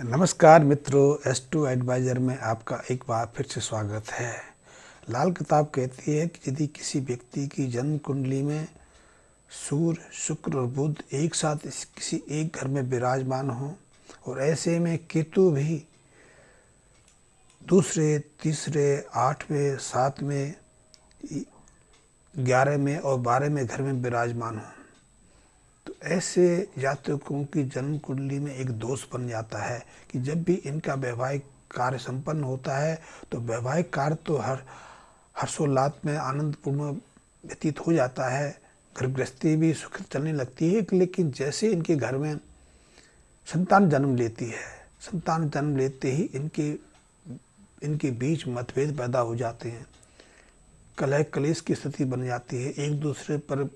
नमस्कार मित्रों, S2 adviser में आपका एक बार फिर से स्वागत है। लाल किताब कहती है कि यदि किसी व्यक्ति की जन्म कुंडली में सूर्य, शुक्र और बुध एक साथ किसी एक घर में विराजमान हो और ऐसे में केतु भी दूसरे, तीसरे, 8वें, 7वें, 11वें और 12वें घर में विराजमान हो, तो ऐसे जातकों की जन्म कुंडली में एक दोष बन जाता है कि जब भी इनका वैवाहिक कार्य संपन्न होता है तो वैवाहिक कार्य तो हर्षोल्लास में आनंदपूर्ण व्यतीत हो जाता है, घर गृहस्थी भी सुख चलने लगती है। लेकिन जैसे इनके घर में संतान जन्म लेती है, संतान जन्म लेते ही इनके बीच मतभेद पैदा हो जाते हैं, कलह कलेश की स्थिति बन जाती है, एक दूसरे पर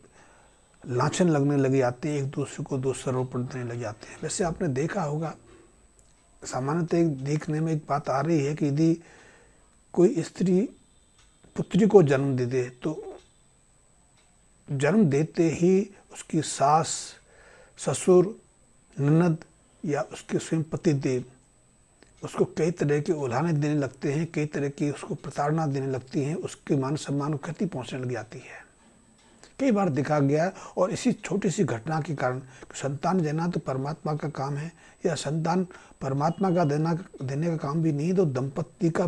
लाछन लगने लग जाते हैं, एक दूसरे को दोषारोपण देने लग जाते हैं। वैसे आपने देखा होगा, सामान्यतः देखने में एक बात आ रही है कि यदि कोई स्त्री पुत्री को जन्म दे दे तो जन्म देते ही उसकी सास, ससुर, ननद या उसके स्वयं पतिदेव उसको कई तरह के उल्हाने देने लगते हैं, कई तरह की उसको प्रताड़ना देने लगती हैं, उसके मान सम्मान को क्षति पहुँचने लग जाती है। कई बार देखा गया और इसी छोटी सी घटना के कारण संतान देना तो परमात्मा का काम है, या संतान परमात्मा का देने का काम भी नहीं, तो दंपत्ति का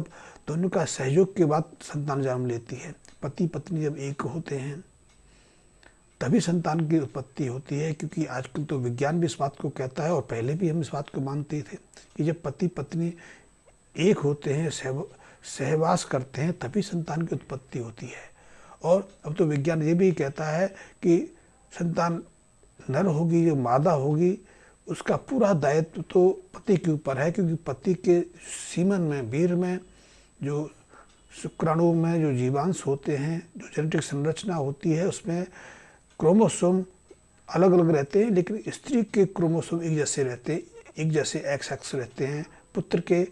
दोनों का सहयोग के बाद संतान जन्म लेती है। पति पत्नी जब एक होते हैं तभी संतान की उत्पत्ति होती है, क्योंकि आजकल तो विज्ञान भी इस बात को कहता है और पहले भी हम इस बात को मानते थे कि जब पति पत्नी एक होते हैं, सहवास करते हैं, तभी संतान की उत्पत्ति होती है। और अब तो विज्ञान ये भी कहता है कि संतान नर होगी, जो मादा होगी, उसका पूरा दायित्व तो पति के ऊपर है, क्योंकि पति के सीमन में, वीर में, जो शुक्राणु में जो जीवांश होते हैं, जो जेनेटिक संरचना होती है, उसमें क्रोमोसोम अलग अलग रहते हैं, लेकिन स्त्री के क्रोमोसोम एक जैसे रहते हैं, एक जैसे XX रहते हैं। पुत्र के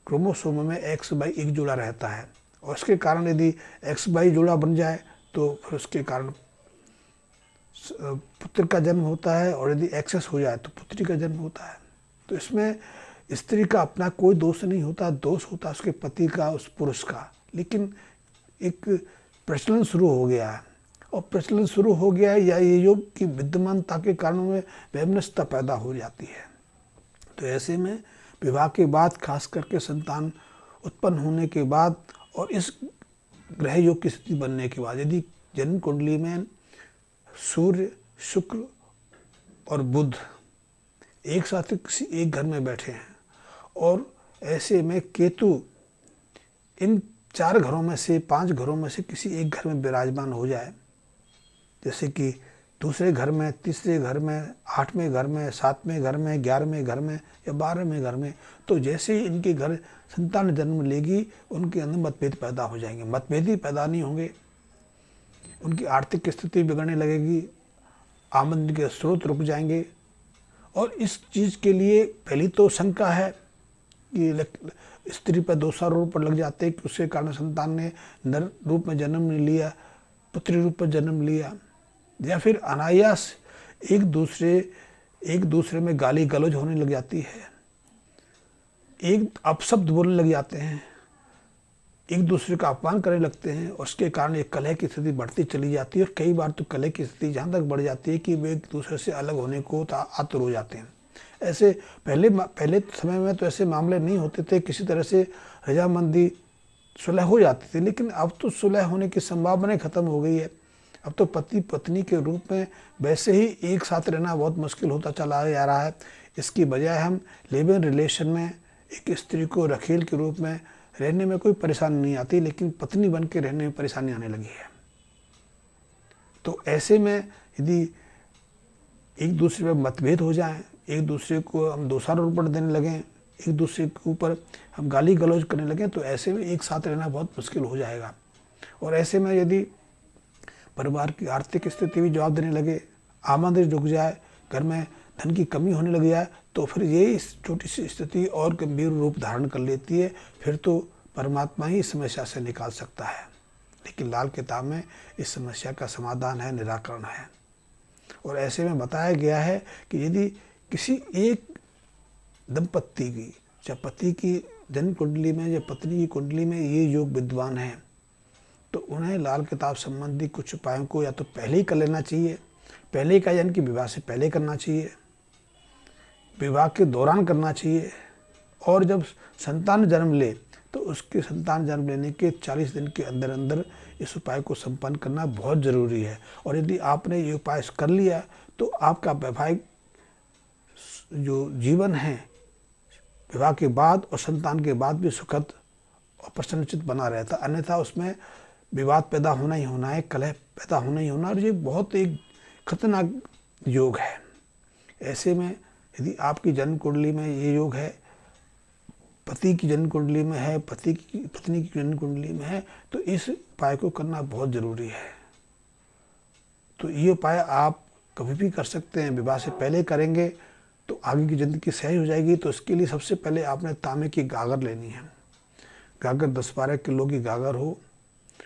क्रोमोसोम में XY एक जोड़ा रहता है, और उसके कारण यदि XY जोड़ा बन जाए तो फिर उसके कारण पुत्र का जन्म होता है, और यदि XS हो जाए तो पुत्री का जन्म होता है। तो इसमें स्त्री का अपना कोई दोष नहीं होता, दोष होता उसके पति का, उस पुरुष का। लेकिन एक प्रचलन शुरू हो गया है, और प्रचलन शुरू हो गया है या ये योग की विद्यमानता के कारण में वैमनस्यता पैदा हो जाती है। तो ऐसे में विवाह के बाद, खास करके संतान उत्पन्न होने के बाद और इस ग्रह योग की स्थिति बनने के बाद, यदि जन्म कुंडली में सूर्य, शुक्र और बुध एक साथ किसी एक घर में बैठे हैं, और ऐसे में केतु इन 4 घरों में से, 5 घरों में से किसी एक घर में विराजमान हो जाए, जैसे कि दूसरे घर में, तीसरे घर में, 8वें घर में, 7वें घर में, 11वें घर में या 12वें घर में, तो जैसे ही इनके घर संतान जन्म लेगी, उनके अंदर मतभेद पैदा हो जाएंगे। मतभेद ही पैदा नहीं होंगे, उनकी आर्थिक स्थिति बिगड़ने लगेगी, आमदनी के स्रोत रुक जाएंगे। और इस चीज़ के लिए पहली तो शंका है कि स्त्री पर दोषारोपण लग जाते हैं कि उसके कारण संतान ने नर रूप में जन्म नहीं लिया, पुत्री रूप में जन्म लिया, या फिर अनायास एक दूसरे में गाली गलौज होने लग जाती है, एक अपशब्द बोलने लग जाते हैं, एक दूसरे का अपमान करने लगते हैं, और उसके कारण एक कलह की स्थिति बढ़ती चली जाती है। और कई बार तो कलह की स्थिति जहाँ तक बढ़ जाती है कि वे एक दूसरे से अलग होने को आतुर हो जाते हैं। ऐसे पहले समय में तो ऐसे मामले नहीं होते थे, किसी तरह से रजामंदी सुलह हो जाती थी, लेकिन अब तो सुलह होने की संभावना खत्म हो गई है। अब तो पति पत्नी के रूप में वैसे ही एक साथ रहना बहुत मुश्किल होता चला जा रहा है। इसकी बजाय हम लिव इन रिलेशन में एक स्त्री को रखेल के रूप में रहने में कोई परेशानी नहीं आती, लेकिन पत्नी बन के रहने में परेशानी आने लगी है। तो ऐसे में यदि एक दूसरे में मतभेद हो जाए, एक दूसरे को हम दोषारोपण देने लगें, एक दूसरे के ऊपर हम गाली गलौज करने लगें, तो ऐसे में एक साथ रहना बहुत मुश्किल हो जाएगा। और ऐसे में यदि परिवार की आर्थिक स्थिति भी जवाब देने लगे, आमदनी रुक जाए, घर में धन की कमी होने लग जाए, तो फिर ये इस छोटी सी स्थिति और गंभीर रूप धारण कर लेती है। फिर तो परमात्मा ही इस समस्या से निकाल सकता है, लेकिन लाल किताब में इस समस्या का समाधान है, निराकरण है। और ऐसे में बताया गया है कि यदि किसी एक दंपत्ति की, चाहे पति की जन्म कुंडली में या पत्नी की कुंडली में ये योग विद्वान है, तो उन्हें लाल किताब संबंधी कुछ उपायों को या तो पहले ही कर लेना चाहिए, पहले का यानी कि विवाह से पहले करना चाहिए, विवाह के दौरान करना चाहिए, और जब संतान जन्म ले तो उसके संतान जन्म लेने के 40 दिन के अंदर अंदर इस उपाय को संपन्न करना बहुत ज़रूरी है। और यदि आपने ये उपाय कर लिया तो आपका वैवाहिक जो जीवन है विवाह के बाद और संतान के बाद भी सुखद और प्रसन्नचित बना रहता, अन्यथा उसमें विवाद पैदा होना ही होना है, कलह पैदा होना ही होना, और ये बहुत एक खतरनाक योग है। ऐसे में यदि आपकी जन्म कुंडली में ये योग है, पति की जन्म कुंडली में है, पत्नी की जन्म कुंडली में है, तो इस उपाय को करना बहुत ज़रूरी है। तो ये उपाय आप कभी भी कर सकते हैं, विवाह से पहले करेंगे तो आगे की ज़िंदगी सही हो जाएगी। तो इसके लिए सबसे पहले आपने तांबे की गागर लेनी है। गागर 10-12 किलो की गागर हो,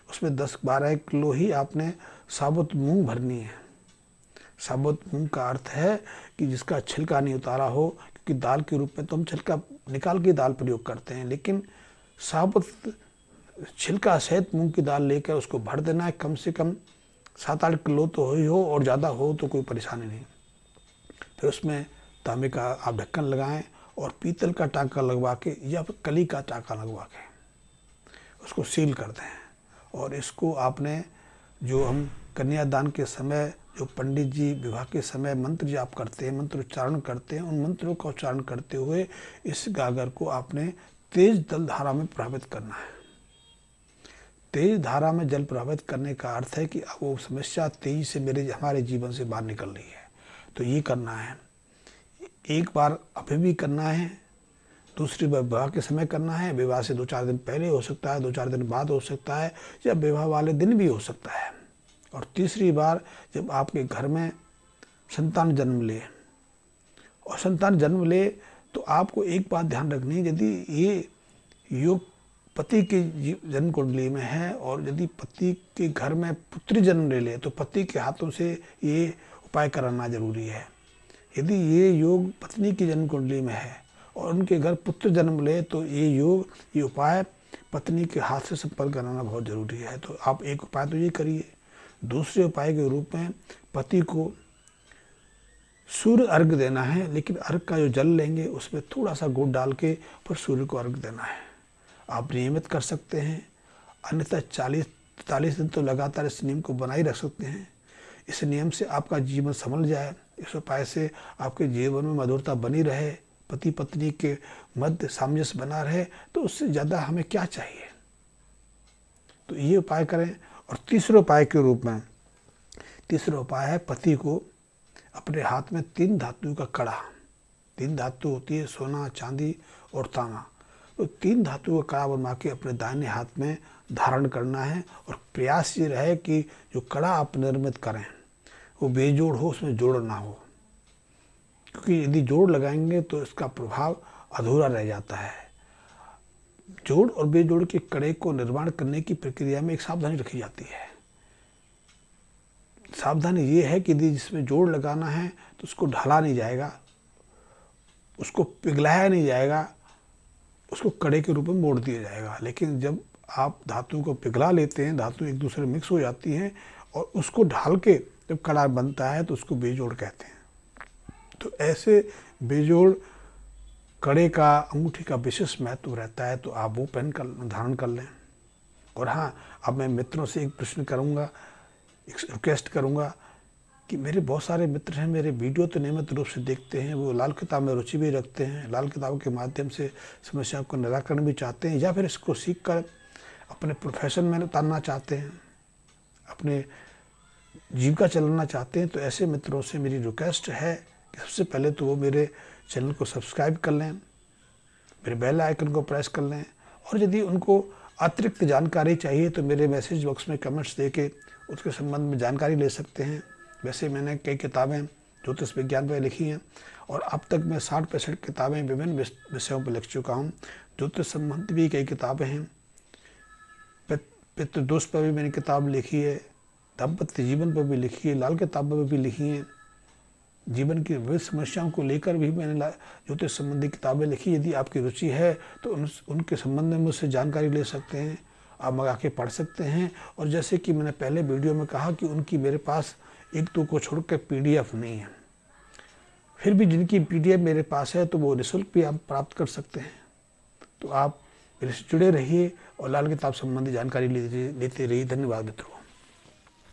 उसमें 10-12 किलो ही आपने साबुत मूंग भरनी है। साबुत मूंग का अर्थ है कि जिसका छिलका नहीं उतारा हो, क्योंकि दाल के रूप में तो हम छिलका निकाल के दाल प्रयोग करते हैं, लेकिन साबुत छिलका सहित मूंग की दाल लेकर उसको भर देना है। कम से कम 7-8 किलो तो ही हो, और ज़्यादा हो तो कोई परेशानी नहीं। फिर उसमें तांबे का आप ढक्कन लगाएं और पीतल का टाँका लगवा के या फिर कली का टाँका लगवा के उसको सील कर दें। और इसको आपने जो हम कन्यादान के समय जो पंडित जी विवाह के समय मंत्र जाप करते हैं, मंत्र उच्चारण करते हैं, उन मंत्रों का उच्चारण करते हुए इस गागर को आपने तेज जल धारा में प्रभावित करना है। तेज धारा में जल प्रभावित करने का अर्थ है कि वो समस्या तेजी से हमारे जीवन से बाहर निकल रही है। तो ये करना है, एक बार अभी भी करना है, दूसरी बार विवाह के समय करना है। विवाह से 2-4 दिन पहले हो सकता है, 2-4 दिन बाद हो सकता है, या विवाह वाले दिन भी हो सकता है। और तीसरी बार जब आपके घर में संतान जन्म ले, और संतान जन्म ले तो आपको एक बात ध्यान रखनी है, यदि ये योग पति की जन्म कुंडली में है और यदि पति के घर में पुत्री जन्म ले ले तो पति के हाथों से ये उपाय कराना जरूरी है। यदि ये योग पत्नी की जन्म कुंडली में है और उनके घर पुत्र जन्म ले तो ये उपाय पत्नी के हाथ से संपन्न कराना बहुत ज़रूरी है। तो आप एक उपाय तो ये करिए। दूसरे उपाय के रूप में पति को सूर्य अर्घ देना है, लेकिन अर्घ का जो जल लेंगे उसमें थोड़ा सा गुड़ डाल के फिर सूर्य को अर्घ देना है। आप नियमित कर सकते हैं, अन्यथा 40-43 दिन तो लगातार इस नियम को बनाए रख सकते हैं। इस नियम से आपका जीवन संभल जाए, इस उपाय से आपके जीवन में मधुरता बनी रहे, पति पत्नी के मध्य सामंजस्य बना रहे, तो उससे ज़्यादा हमें क्या चाहिए। तो ये उपाय करें। और तीसरे उपाय के रूप में तीसरा उपाय है पति को अपने हाथ में 3 धातु का कड़ा, 3 धातु होती है सोना, चांदी और तांबा, तो 3 धातु का कड़ा बनवा के अपने दाहिने हाथ में धारण करना है। और प्रयास ये रहे कि जो कड़ा आप निर्मित करें वो बेजोड़ हो, उसमें जोड़ ना हो, क्योंकि यदि जोड़ लगाएंगे तो इसका प्रभाव अधूरा रह जाता है। जोड़ और बेजोड़ के कड़े को निर्माण करने की प्रक्रिया में एक सावधानी रखी जाती है। सावधानी ये है कि यदि जिसमें जोड़ लगाना है तो उसको ढाला नहीं जाएगा, उसको पिघलाया नहीं जाएगा, उसको कड़े के रूप में मोड़ दिया जाएगा। लेकिन जब आप धातु को पिघला लेते हैं, धातु एक दूसरे में मिक्स हो जाती हैं और उसको ढाल के जब कड़ा बनता है तो उसको बेजोड़ कहते हैं। तो ऐसे बेजोड़ कड़े का अंगूठी का विशेष महत्व रहता है, तो आप वो पहन कर धारण कर लें। और हाँ, अब मैं मित्रों से एक प्रश्न करूँगा, एक रिक्वेस्ट करूँगा कि मेरे बहुत सारे मित्र हैं, मेरे वीडियो तो नियमित रूप से देखते हैं, वो लाल किताब में रुचि भी रखते हैं, लाल किताब के माध्यम से समस्याओं का निराकरण भी चाहते हैं, या फिर इसको सीख कर अपने प्रोफेशन में उतारना चाहते हैं, अपने जीविका चलाना चाहते हैं। तो ऐसे मित्रों से मेरी रिक्वेस्ट है कि सबसे पहले तो वो मेरे चैनल को सब्सक्राइब कर लें, मेरे बेल आइकन को प्रेस कर लें, और यदि उनको अतिरिक्त जानकारी चाहिए तो मेरे मैसेज बॉक्स में कमेंट्स देके उसके संबंध में जानकारी ले सकते हैं। वैसे मैंने कई किताबें ज्योतिष विज्ञान पर लिखी हैं और अब तक मैं 60-65 किताबें विभिन्न विषयों पर लिख चुका हूँ। ज्योतिष संबंधी भी कई किताबें हैं, पितृदोष पर भी मैंने किताब लिखी है, दाम्पत्य जीवन पर भी लिखी है, लाल किताब पर भी लिखी है, जीवन की विविध समस्याओं को लेकर भी मैंने ज्योतिष संबंधी किताबें लिखी। यदि आपकी रुचि है तो उनके संबंध में मुझसे जानकारी ले सकते हैं, आप मंगा के पढ़ सकते हैं। और जैसे कि मैंने पहले वीडियो में कहा कि उनकी मेरे पास एक दो को छोड़कर PDF नहीं है, फिर भी जिनकी PDF मेरे पास है तो वो निःशुल्क भी आप प्राप्त कर सकते हैं। तो आप मेरे से जुड़े रहिए और लाल किताब संबंधी जानकारी लेते रहिए। धन्यवाद मित्रों।